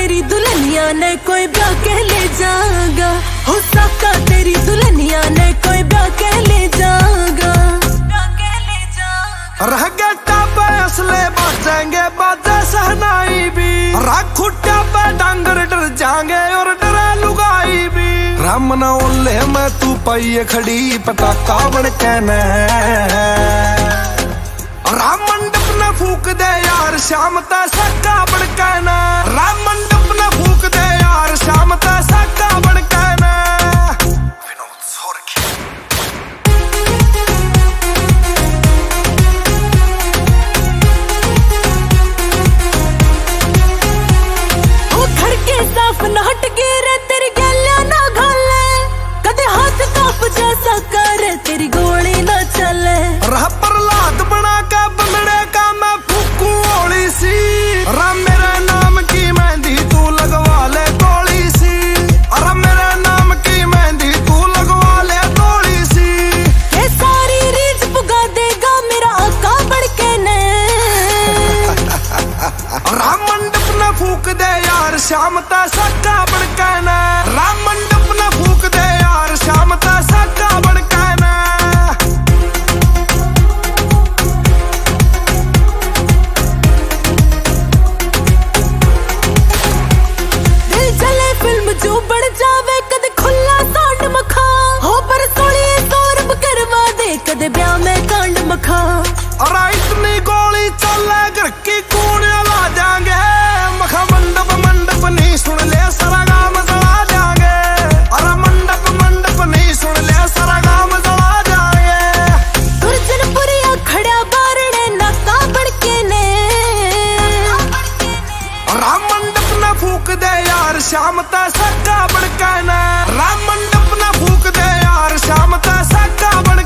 तेरी दुल्हनिया ने कोई ब्याह के ले जाएगा, हो साका तेरी दुल्हनिया ने कोई ब्याह के ले जाएगा। रह गए टापे असले बजेंगे बाजे सहनाई भी, राखुट्टा पे डांगर डर जाएंगे और डरे लुगाई भी। राम न ओले मैं तू पाइए खड़ी पटाखा बन कहना राम मंडप न फूक दे यार शाम ता सक्का बन कहना। राम मंडप न फूक दे यार शाम ता सक्का बन कहना। साफ न हट गिरे तेरी गलियां ना घाले, कदे हाथ कांप जैसा करे तेरी गोली ना चले। रह प्रहलाद बना के बंदड़े का मैं फूकू ओली सी, राम मेरे नाम की मेहंदी तू लगवा ले गोली सी। अरे मेरे नाम की मेहंदी तू लगवा ले गोली सी। ये सारी रीझ पुगा देगा मेरा आका बढ़ के ने। राम मंडप न फूक दे यार शाम ता सक्का बन कहना। राम मंडप न फूक दे यार शाम ता सक्का बन कहना। दिल चले फिल्म जो बढ़ जावे कदे खुला सांड मखा, हो पर सोलिए सौरभ करवा दे कदे ब्याह में कांड मखा। अरे इतनी गोली चले घर की कूड़ियां ला जाएंगे, मखा मंडप मंडप नहीं सुन ले सारा गांव जला जाएंगे। अरे मंडप मंडप नहीं सुन ले सारा गांव जला जाएंगे। दुर्जनपुरिया खड़ा बारणे नाका बड़के ने। राम मंडप न फूक दे यार शाम ता सक्का बन कहना। राम मंडप न फूक दे यार शाम ता सक्का बन